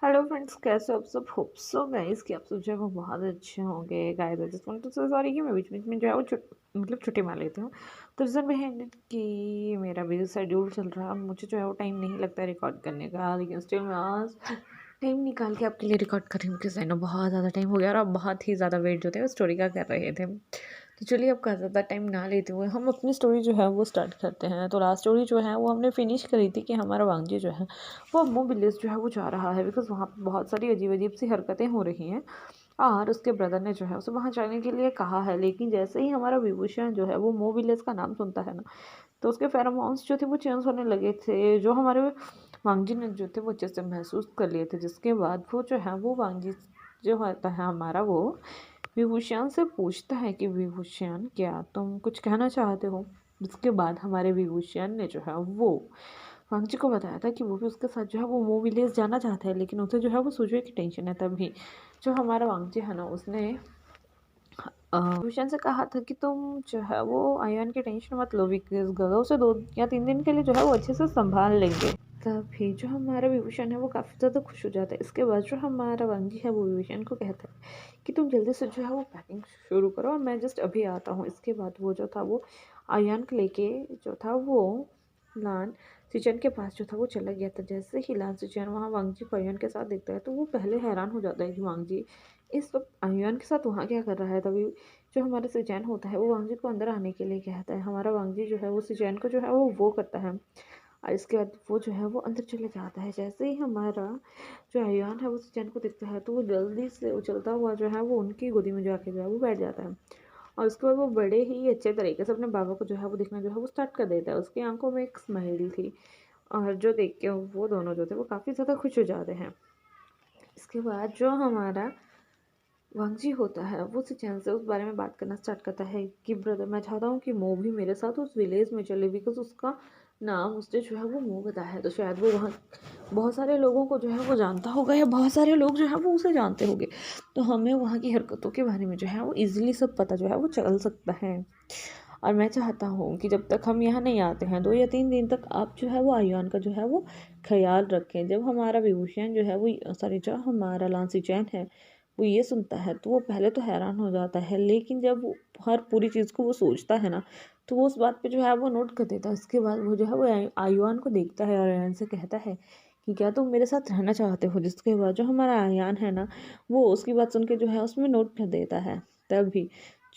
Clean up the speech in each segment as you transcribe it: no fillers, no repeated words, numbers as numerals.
Hello friends, कैसे हो आप सब? होप सो गाइस कि आप सब जो है वो बहुत अच्छे होंगे। Guys I just want to say sorry कि मैं बीच बीच में जो है वो छुट्टी मार लेती हूँ। तो रीज़न है कि मेरा बिजी शेड्यूल चल रहा है, मुझे जो है वो टाइम नहीं लगता है रिकॉर्ड करने का, लेकिन स्टिल मैं आज टाइम निकाल के आपके लिए रिकॉर्ड कर रही हूँ क्योंकि ना बहुत ज़्यादा टाइम हो गया और आप बहुत ही ज़्यादा वेट जो थे वो स्टोरी का कर रहे थे। तो चलिए अब का ज़्यादा टाइम ना लेते हुए हम अपनी स्टोरी जो है वो स्टार्ट करते हैं। तो लास्ट स्टोरी जो है वो हमने फिनिश करी थी कि हमारा वांगजी जो है वो अम्मू विलेज जो है वो जा रहा है, बिकॉज़ वहाँ पे बहुत सारी अजीब अजीब सी हरकतें हो रही हैं और उसके ब्रदर ने जो है उसे वहाँ जाने के लिए कहा है। लेकिन जैसे ही हमारा विभूषण जो है वो मो विलेज का नाम सुनता है ना, तो उसके फेरोमोन्स जो थे वो चेंज होने लगे थे, जो हमारे वांगजी ने जो थे वो अच्छे से महसूस कर लिए थे। जिसके बाद वो जो है वो वांगजी जो होता है हमारा, वो विभूषण से पूछता है कि विभूषण, क्या तुम कुछ कहना चाहते हो? जिसके बाद हमारे विभूषण ने जो है वो वांगजी को बताया था कि वो भी उसके साथ जो है वो मो विलेज जाना चाहता है, लेकिन उसे जो है वो सूजू की टेंशन है। तभी जो हमारा वांगजी है ना, उसने विभूषण से कहा था कि तुम जो है वो आयन की टेंशन मत लो, बिकॉज गगा उसे 2 या 3 दिन के लिए जो है वो अच्छे से संभाल लेंगे। तभी जो हमारा विभूषण है वो काफ़ी ज़्यादा खुश हो जाता है। इसके बाद जो हमारा वांगी है वो विभूषण को कहता है कि तुम जल्दी से जो है वो पैकिंग शुरू करो और मैं जस्ट अभी आता हूँ। इसके बाद वो जो था वो आयन को लेके जो था वो लान सिचन के पास जो था वो चला गया था। जैसे ही लान सिचन वहाँ वांगजी को आयन के साथ देखता है तो वो पहले हैरान हो जाता है कि वांगजी इस वक्त आयन के साथ वहाँ क्या कर रहा है। तभी जो हमारा सिचैन होता है वो वांगजी को अंदर आने के लिए कहता है। हमारा वांगजी जो है वो सिचैन को जो है वो करता है और इसके बाद वो जो है वो अंदर चले जाता है। जैसे ही हमारा जो अयान है वो सिचैन को देखता है तो वो जल्दी से उछलता हुआ जो है वो उनकी गोदी में जाके जो है वो बैठ जाता है और उसके बाद वो बड़े ही अच्छे तरीके से अपने बाबा को जो है वो देखना जो है वो स्टार्ट कर देता है। उसकी आंखों में एक स्माइल थी और जो देख के वो दोनों जो थे वो काफ़ी ज़्यादा खुश हो जाते हैं। इसके बाद जो हमारा वांगजी होता है वो सिचैन से उस बारे में बात करना स्टार्ट करता है कि ब्रदर, मैं चाहता हूँ कि मो भी मेरे साथ उस विलेज में चले, बिकॉज उसका नाम उसने जो है वो मो बताया है। तो शायद वो वहाँ बहुत सारे लोगों को जो है वो जानता होगा या बहुत सारे लोग जो है वो उसे जानते होंगे। तो हमें वहाँ की हरकतों के बारे में जो है वो ईजिली सब पता जो है वो चल सकता है। और मैं चाहता हूँ कि जब तक हम यहाँ नहीं आते हैं 2 या 3 दिन तक आप जो है वो आयुआन का जो है वो ख्याल रखें। जब हमारा विभूषण जो है वो सॉरी जो हमारा लांसी चैन है वो ये सुनता है तो वो पहले तो हैरान हो जाता है, लेकिन जब वो हर पूरी चीज़ को वो सोचता है ना, तो वो उस बात पे जो है वो नोट कर देता है। उसके बाद वो जो है वो आयुआन को देखता है और आयुआन से कहता है कि क्या तुम मेरे साथ रहना चाहते हो? जिसके बाद जो हमारा आयान है ना, वो उसकी बात सुन के जो है उसमें नोट कर देता है। तभी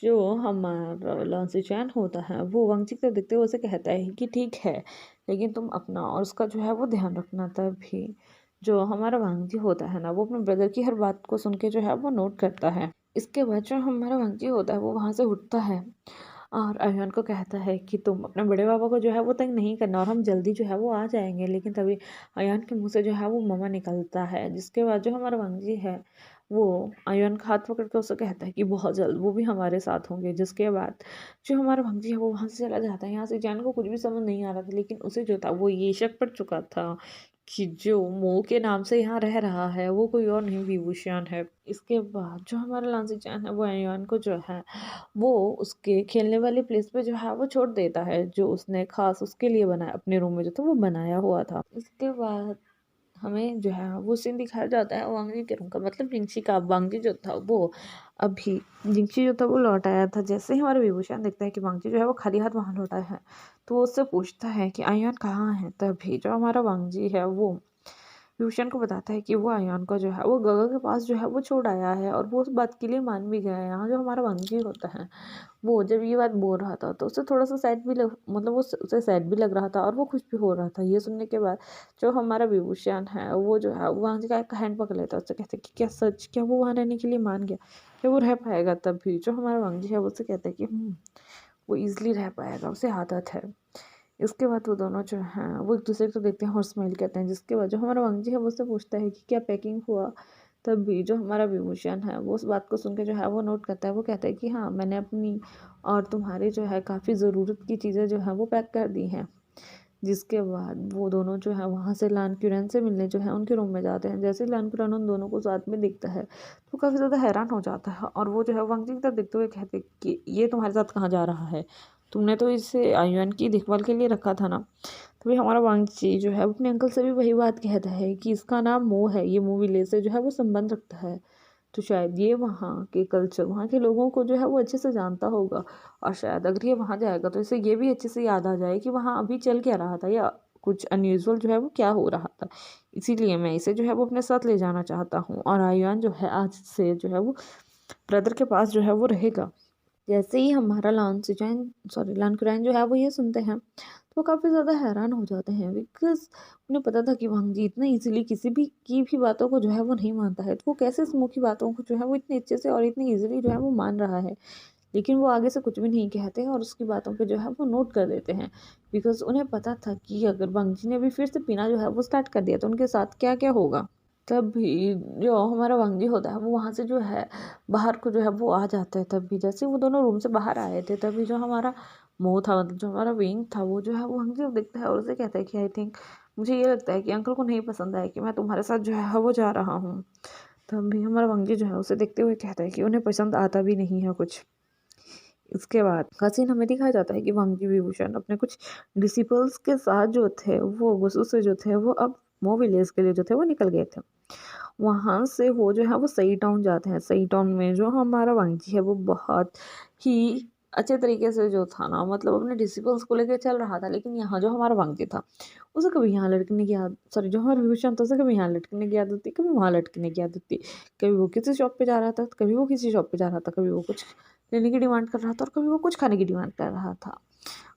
जो हमारा लॉन्सी चैन होता है वो वांगची को देखते हुए उसे कहता है कि ठीक है, लेकिन तुम अपना और उसका जो है वो ध्यान रखना। तभी जो हमारा वांगजी होता है ना, वो अपने ब्रदर की हर बात को सुन के जो है वो नोट करता है। इसके बाद जो हमारा वांगजी होता है वो वहाँ से उठता है और अयान को कहता है कि तुम अपने बड़े पापा को जो है वो तंग नहीं करना और हम जल्दी जो है वो आ जाएंगे। लेकिन तभी अयान के मुंह से जो है वो ममा निकलता है। जिसके बाद जो हमारा वांगजी है वो अयान का हाथ पकड़ के उसे कहता है कि बहुत जल्द वो भी हमारे साथ होंगे। जिसके बाद जो हमारा वांगजी है वो वहाँ से चला जाता है। यहाँ से जैन को कुछ भी समझ नहीं आ रहा था, लेकिन उसे जो था वो ये शक पड़ चुका था कि जो मो के नाम से यहाँ रह रहा है वो कोई और नहीं विभूषण है। इसके बाद जो हमारा लांसी चैन है वो अयान को जो है वो उसके खेलने वाले प्लेस पे जो है वो छोड़ देता है, जो उसने खास उसके लिए बनाया अपने रूम में जो था वो बनाया हुआ था। इसके बाद हमें जो है वो सीन दिखाया जाता है वांगजी के रूम का, मतलब जिंगशी का। वांगजी जो था वो अभी जिंगशी जो था वो लौट आया था। जैसे ही हमारा विभूषण देखता है कि वांगजी जो है वो खाली हाथ वहाँ लौटा है, तो वो उससे पूछता है कि आयान कहाँ है। तभी जो हमारा वांगजी है वो विभूषण को बताता है कि वो आयान को जो है वो गगा के पास जो है वो छोड़ आया है और वो उस बात के लिए मान भी गया है। यहाँ जो हमारा वांगजी होता है वो जब ये बात बोल रहा था तो उसे थोड़ा सा सैड भी लग मतलब वो उसे सैड भी लग रहा था और वो खुश भी हो रहा था। ये सुनने के बाद जो हमारा विभूषण है वो जो है वांगजी का हैंड पकड़ लेता है। उससे कहते हैं कि क्या सच, क्या वो वहाँ रहने के लिए मान गया, क्या वो रह पाएगा? तभी जो हमारा वांगजी है वो उससे कहता है कि वो ईजिली रह पाएगा, उसे आदत है। इसके बाद वो दोनों जो हैं वो एक दूसरे को देखते हैं और स्माइल करते हैं। जिसके बाद जो हमारा वांगजी है वो उससे पूछता है कि क्या पैकिंग हुआ। तब भी जो हमारा विभूषण है वो उस बात को सुन के जो है वो नोट करता है। वो कहता है कि हाँ, मैंने अपनी और तुम्हारी जो है काफ़ी ज़रूरत की चीज़ें जो है वो पैक कर दी हैं। जिसके बाद वो दोनों जो है वहाँ से लान क्यूरन से मिलने जो है उनके रूम में जाते हैं। जैसे ही लान क्यूरन उन दोनों को साथ में दिखता है तो काफ़ी ज़्यादा हैरान हो जाता है और वो जो है वांगजी की तरफ देखते हुए कहते हैं कि ये तुम्हारे साथ कहाँ जा रहा है? तुमने तो इसे आयुन की देखभाल के लिए रखा था ना। तभी हमारा वांगची जो है वो अपने अंकल से भी वही बात कहता है कि इसका नाम मो है, ये मूवी ले से जो है वो संबंध रखता है। तो शायद ये वहाँ के कल्चर, वहाँ के लोगों को जो है वो अच्छे से जानता होगा, और शायद अगर ये वहाँ जाएगा तो इसे ये भी अच्छे से याद आ जाए कि वहाँ अभी चल क्या रहा था, या कुछ अनयूजुअल जो है वो क्या हो रहा था। इसीलिए मैं इसे जो है वो अपने साथ ले जाना चाहता हूँ, और आयुआन जो है आज से जो है वो ब्रदर के पास जो है वो रहेगा। जैसे ही हमारा लान कुरैन जो है वो ये सुनते हैं तो वो काफ़ी ज़्यादा हैरान हो जाते हैं, बिकॉज उन्हें पता था कि वांग जी इतना इजीली किसी भी की भी बातों को जो है वो नहीं मानता है, तो वो कैसे समूह की बातों को जो है वो इतने अच्छे से और इतनी इजीली जो है वो मान रहा है। लेकिन वो आगे से कुछ भी नहीं कहते हैं और उसकी बातों पे जो है वो नोट कर देते हैं, बिकॉज उन्हें पता था कि अगर वांग जी ने भी फिर से पीना जो है वो स्टार्ट कर दिया तो उनके साथ क्या क्या होगा। तब भी जो हमारा वांगजी होता है वो वहाँ से जो है बाहर को जो है वो आ जाता है। तब भी जैसे वो दोनों रूम से बाहर आए थे, तभी जो हमारा मोह था, मतलब जो हमारा विंग था, वो जो है वो वांगजी को देखता है और उसे कहता है कि आई थिंक मुझे ये लगता है कि अंकल को नहीं पसंद आया कि मैं तुम्हारे साथ जो है वो जा रहा हूँ। तब भी हमारा वांगजी जो है उसे देखते हुए कहता है कि उन्हें पसंद आता भी नहीं है कुछ। इसके बाद का सीन हमें दिखाया जाता है कि वांगजी विभूषण अपने कुछ डिसिपल्स के साथ जो थे वो गुस्सू से जो थे वो अब मो विलेज के लिए जो थे वो निकल गए थे। वहाँ से वो जो है वो सई टाउन जाते हैं। सई टाउन में जो हमारा वांगजी है वो बहुत ही अच्छे तरीके से जो था ना, मतलब अपने डिसिपल्स को लेकर चल रहा था। लेकिन यहाँ जो हमारा वांगजी था उसे कभी यहाँ लटकने की आदत, सॉरी जो हमारा विभूषण था उसे कभी यहाँ लटकने की आदत थी, कभी वहाँ लटकने की आदत थी। कभी वो किसी शॉप पे जा रहा था, कभी वो किसी शॉप पे जा रहा था, कभी वो कुछ लेने की डिमांड कर रहा था और कभी वो कुछ खाने की डिमांड कर रहा था।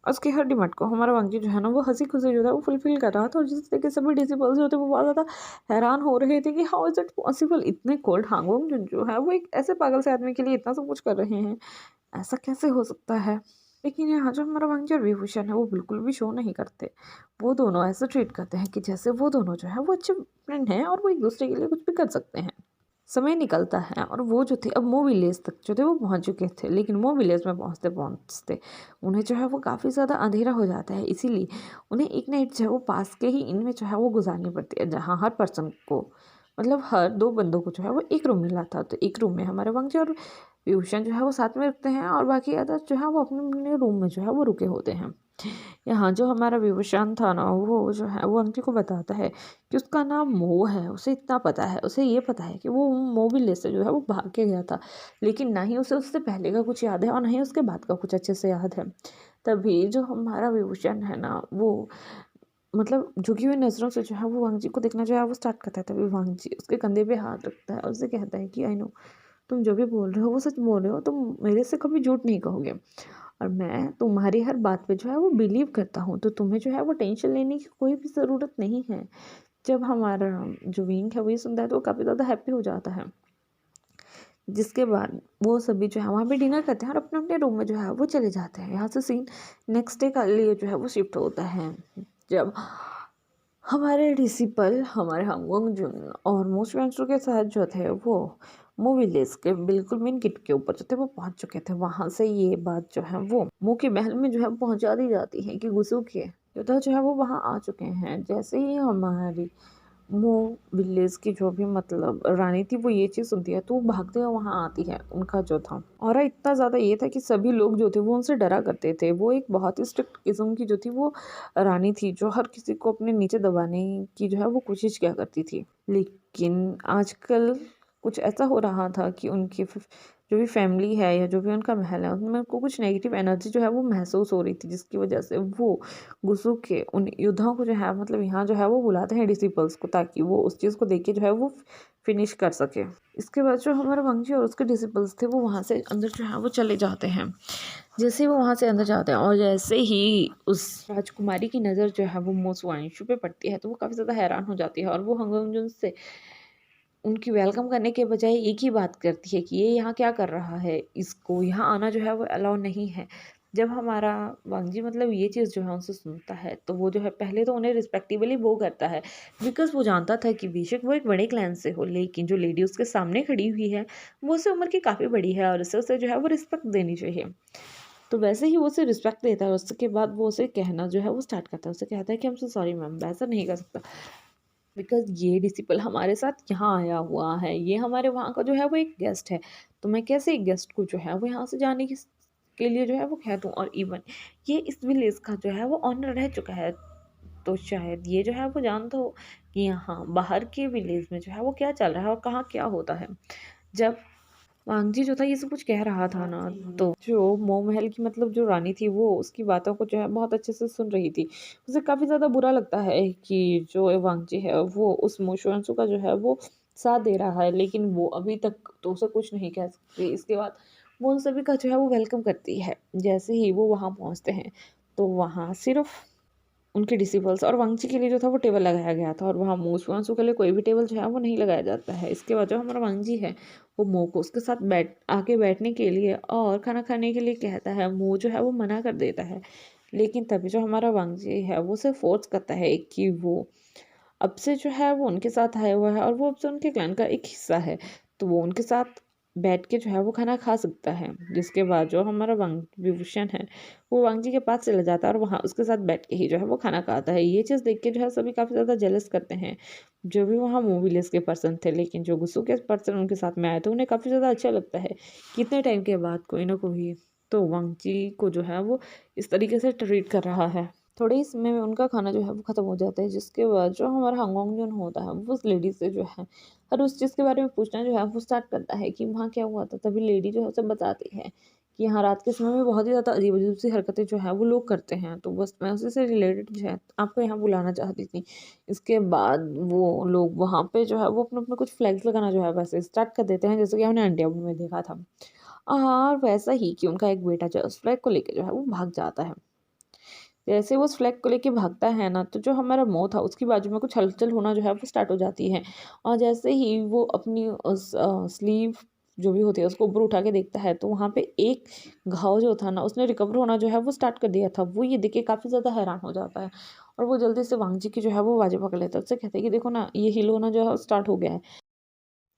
और उसकी हर डिमांड को हमारा वांगजी जो है ना वो हंसी खुशी जो था वो फुलफिल कर रहा था। और जिस तरीके सभी डिसिपल्स जो थे वो बहुत ज़्यादा हैरान हो रहे थे कि हाउ इज इट पॉसिबल, इतने कोल्ड हांगोंग जो है वो एक ऐसे पागल से आदमी के लिए इतना सब कुछ कर रहे हैं, ऐसा कैसे हो सकता है। लेकिन यहाँ जो हमारा वांगजी और विभूषण है वो बिल्कुल भी शो नहीं करते। वो दोनों ऐसे ट्रीट करते हैं कि जैसे वो दोनों जो है वो अच्छे फ्रेंड हैं और वो एक दूसरे के लिए कुछ भी कर सकते हैं। समय निकलता है और वो जो थे अब मो विलेज तक जो थे वो पहुंच चुके थे। लेकिन मो विलेज में पहुंचते पहुंचते उन्हें जो है वो काफ़ी ज़्यादा अंधेरा हो जाता है। इसीलिए उन्हें एक नाइट जो है वो पास के ही इन में जो है वो गुजारनी पड़ती है, जहाँ हर पर्सन को, मतलब हर दो बंदों को जो है वो एक रूम मिला था। तो एक रूम में हमारे वंश और विभूषण जो है वो साथ में रुकते हैं और बाकी अदर जो है वो अपने अपने रूम में जो है वो रुके होते हैं। यहाँ जो हमारा विभूषण था ना वो जो है वो अंकी को बताता है कि उसका नाम मोह है। उसे इतना पता है, उसे ये पता है कि वो मोबिले से जो है वो भाग के गया था, लेकिन ना ही उसे उससे पहले का कुछ याद है और ना ही उसके बाद का कुछ अच्छे से याद है। तभी जो हमारा विभूषण है ना वो मतलब झुकी हुई नज़रों से जो है वो वांग जी को देखना जो है वो स्टार्ट करता है। तभी वांग जी उसके कंधे पे हाथ रखता है और उससे कहता है कि आई नो तुम जो भी बोल रहे हो वो सच बोल रहे हो, तुम मेरे से कभी झूठ नहीं कहोगे और मैं तुम्हारी हर बात पे जो है वो बिलीव करता हूँ, तो तुम्हें जो है वो टेंशन लेने की कोई भी ज़रूरत नहीं है। जब हमारा जो विंग है वो ये सुनता है तो वो काफ़ी ज़्यादा हैप्पी हो जाता है। जिसके बाद वो सभी जो है वहाँ पे डिनर करते हैं और अपने अपने रूम में जो है वो चले जाते हैं। यहाँ से सीन नेक्स्ट डे का लिए जो है वो शिफ्ट होता है, जब हमारे डिसिपल हमारे हांगोंग जुन और मोस्ट वेंसू के साथ जो थे वो मूवी लेस के बिल्कुल मेन गेट के ऊपर जो थे वो पहुंच चुके थे। वहां से ये बात जो है वो मुंह के महल में जो है पहुंचा दी जाती है कि गुस्सू के योद्धा जो है वो वहां आ चुके हैं। जैसे ही हमारी वो विलेज की जो भी मतलब रानी थी वो ये चीज़ सुनती है तो वो भागते हुए वहाँ आती है। उनका जो था और इतना ज़्यादा ये था कि सभी लोग जो थे वो उनसे डरा करते थे। वो एक बहुत ही स्ट्रिक्ट किस्म की जो थी वो रानी थी, जो हर किसी को अपने नीचे दबाने की जो है वो कोशिश किया करती थी। लेकिन आजकल कुछ ऐसा हो रहा था कि उनकी जो भी फैमिली है या जो भी उनका महल है उनमें उनको कुछ नेगेटिव एनर्जी जो है वो महसूस हो रही थी, जिसकी वजह से वो गुस्सू के उन योद्धाओं को जो है मतलब यहाँ जो है वो बुलाते हैं डिसिपल्स को, ताकि वो उस चीज़ को देख के जो है वो फिनिश कर सके। इसके बाद जो हमारा वंशी और उसके डिसिपल्स थे वो वहाँ से अंदर जो है वो चले जाते हैं। जैसे ही वो वहाँ से अंदर जाते हैं और जैसे ही उस राजकुमारी की नज़र जो है वो मोसवांशु पे पड़ती है तो वो काफ़ी ज़्यादा हैरान हो जाती है और वो हंगंजुन से उनकी वेलकम करने के बजाय एक ही बात करती है कि ये यहाँ क्या कर रहा है, इसको यहाँ आना जो है वो अलाउ नहीं है। जब हमारा वांगजी मतलब ये चीज़ जो है उनसे सुनता है तो वो जो है पहले तो उन्हें रिस्पेक्टिवली वो करता है, बिकॉज़ वो जानता था कि बेशक वो एक बड़े क्लैन से हो लेकिन जो लेडी उसके सामने खड़ी हुई है वो उससे उम्र की काफ़ी बड़ी है और उसे जो है वो रिस्पेक्ट देनी चाहिए। तो वैसे ही वो उसे रिस्पेक्ट देता है। उसके बाद वो उसे कहना जो है वो स्टार्ट करता है। उसे कहता है कि I am so sorry ma'am, वैसा नहीं कर सकता, बिकॉज़ ये डिसिपल हमारे साथ यहाँ आया हुआ है, ये हमारे वहाँ का जो है वो एक गेस्ट है, तो मैं कैसे एक गेस्ट को जो है वो यहाँ से जाने के लिए जो है वो कह दूँ। और इवन ये इस विलेज का जो है वो ऑनर रह चुका है, तो शायद ये जो है वो जानता हो कि यहाँ बाहर के विलेज में जो है वो क्या चल रहा है और कहाँ क्या होता है। जब वांगजी जो था ये सब कुछ कह रहा था ना, तो जो मोमहल की मतलब जो रानी थी वो उसकी बातों को जो है बहुत अच्छे से सुन रही थी। उसे काफ़ी ज़्यादा बुरा लगता है कि जो वांगजी है वो उस मोशुआंशु का जो है वो साथ दे रहा है, लेकिन वो अभी तक तो उसे कुछ नहीं कह सकती। इसके बाद वो उन सभी का जो है वो वेलकम करती है। जैसे ही वो वहाँ पहुँचते हैं तो वहाँ सिर्फ उनके डिसिपल्स और वांगची के लिए जो था वो टेबल लगाया गया था, और वहाँ मोशुआंशु के लिए कोई भी टेबल जो है वो नहीं लगाया जाता है। इसके बाद जो हमारा वांगजी है वो मो को उसके साथ आके बैठने के लिए और खाना खाने के लिए कहता है। मो जो है वो मना कर देता है, लेकिन तभी जो हमारा वांगजी है वो उसे फोर्स करता है कि वो अब से जो है वो उनके साथ आया हुआ है और वो अब से उनके क्लैन का एक हिस्सा है, तो वो उनके साथ बैठ के जो है वो खाना खा सकता है। जिसके बाद जो हमारा विभूषण है वो वांगजी के पास चला जाता है और वहाँ उसके साथ बैठ के ही जो है वो खाना खाता है। ये चीज़ देख के जो है सभी काफ़ी ज़्यादा जेलस करते हैं, जो भी वहाँ मूवीलेस के पर्सन थे। लेकिन जो गुस्सू के पर्सन उनके साथ में आए थे उन्हें काफ़ी ज़्यादा अच्छा लगता है कितने टाइम के बाद कोई ना कोई तो वांगजी को जो है वो इस तरीके से ट्रीट कर रहा है। थोड़े ही समय में उनका खाना जो है वो ख़त्म हो जाता है, जिसके बाद जो हमारा हांगकांग जन होता है वो उस लेडी से जो है हर उस चीज़ के बारे में पूछना जो है वो स्टार्ट करता है कि वहाँ क्या हुआ था। तभी लेडी जो है उसे बताती है कि यहाँ रात के समय में बहुत ही ज़्यादा अजीब अजीब सी हरकतें जो है वो लोग करते हैं, तो बस मैं उसी से रिलेटेड जो है आपको यहाँ बुलाना चाहती थी। इसके बाद वो लोग वहाँ पे जो है वो अपने अपने कुछ फ्लैग्स लगाना जो है वैसे स्टार्ट कर देते हैं, जैसे कि हमने इंडिया में देखा था। और वैसा ही कि उनका एक बेटा जो है उस फ्लैग को लेकर जो है वो भाग जाता है। जैसे वो उस फ्लैग को लेके भागता है ना, तो जो हमारा मो था उसकी बाजू में कुछ हलचल होना जो है वो स्टार्ट हो जाती है। और जैसे ही वो अपनी उस स्लीव जो भी होती है उसको ऊपर उठा के देखता है, तो वहाँ पे एक घाव जो था ना उसने रिकवर होना जो है वो स्टार्ट कर दिया था। वो ये देख के काफ़ी ज़्यादा हैरान हो जाता है और वो जल्दी से वांगजी की जो है वो बाजू पकड़ लेता है। उससे कहते हैं कि देखो ना ये हील होना जो है स्टार्ट हो गया है।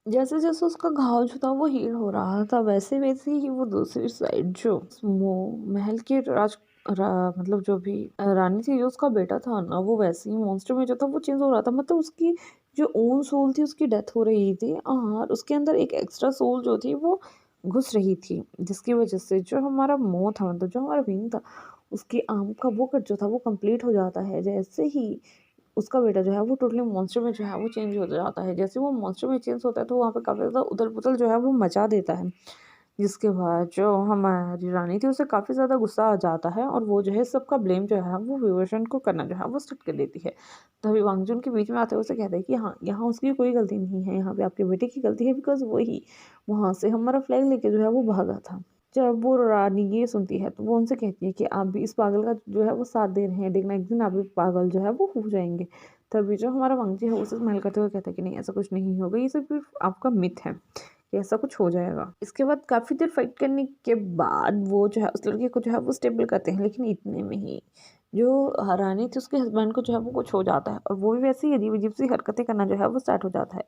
जैसे जैसे उसका घाव जो था वो हील हो रहा था, वैसे वैसे ही वो दूसरी साइड जो वो महल के मतलब जो भी रानी थी, जो उसका बेटा था ना, वो वैसे ही मॉन्स्टर में जो था वो चेंज हो रहा था। मतलब उसकी जो ओन सोल थी उसकी डेथ हो रही थी और उसके अंदर एक एक्स्ट्रा सोल जो थी वो घुस रही थी, जिसकी वजह से जो हमारा मुंह था, मतलब जो हमारा विंग था, उसकी आम का वो कट जो था वो कंप्लीट हो जाता है। जैसे ही उसका बेटा जो है वो टोटली मॉन्स्टर में जो है वो चेंज हो जाता है। जैसे वो मॉन्स्टर में चेंज होता है तो वहाँ पे काफ़ी ज़्यादा उथल-पुथल जो है वो मचा देता है। जिसके बाद जो हमारी रानी थी उसे काफ़ी ज़्यादा गुस्सा आ जाता है और वो जो है सबका ब्लेम जो है वो विभूषण को करना जो है वो स्टार्ट कर देती है। तभी वांगजुन के बीच में आते हुए उसे कहता है कि हाँ, यहाँ उसकी कोई गलती नहीं है, यहाँ पे आपके बेटे की गलती है, बिकॉज़ वही वहाँ से हमारा फ्लैग लेके जो है वो भागा था। जब वो रानी ये सुनती है तो वो उनसे कहती है कि आप भी इस पागल का जो है वो साथ दे रहे हैं, देखना एक दिन आप भी पागल जो है वो हो जाएँगे। तभी जो हमारा वांगजी है उसे स्माइल करते हुए कहता है कि नहीं, ऐसा कुछ नहीं होगा, ये सब सिर्फ़ आपका मिथ है, कि ऐसा कुछ हो जाएगा। इसके बाद काफ़ी देर फाइट करने के बाद वो जो है उस लड़के को जो है वो स्टेबल करते हैं, लेकिन इतने में ही जो रानी थी उसके हस्बैंड को जो है वो कुछ हो जाता है और वो भी वैसे ही अजीब-अजीब सी हरकतें करना जो है वो स्टार्ट हो जाता है।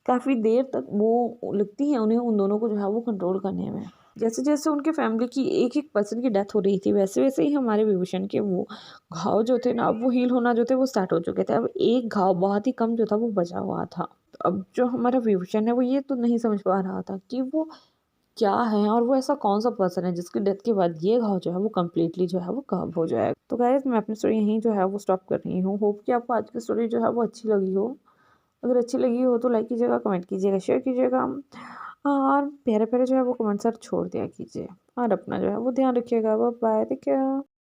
काफ़ी देर तक वो लगती है उन्हें उन दोनों को जो है वो कंट्रोल करने में। जैसे-जैसे उनके फैमिली की एक-एक पर्सन की डेथ हो रही थी, वैसे-वैसे ही हमारे विभूषण के वो घाव जो थे ना, अब वो हील होना जो थे वो स्टार्ट हो चुके थे। अब एक घाव बहुत ही कम जो था वो बचा हुआ था। तो अब जो हमारा विभूषण है वो ये तो नहीं समझ पा रहा था कि वो क्या है और वो ऐसा कौन-सा पर्सन है जिसकी डेथ के बाद ये घाव जो है वो कंप्लीटली जो है वो कवर हो जाएगा। तो गाइज़ मैं अपनी स्टोरी यहीं जो है वो स्टॉप कर रही हूँ। होप कि आपको आज की स्टोरी जो है वो अच्छी लगी हो। अगर अच्छी लगी हो तो लाइक कीजिएगा, कमेंट कीजिएगा, शेयर कीजिएगा और प्यारे-प्यारे जो है वो कमेंट्स आप छोड़ दिया कीजिए और अपना जो है वो ध्यान रखिएगा। Bye bye, take care.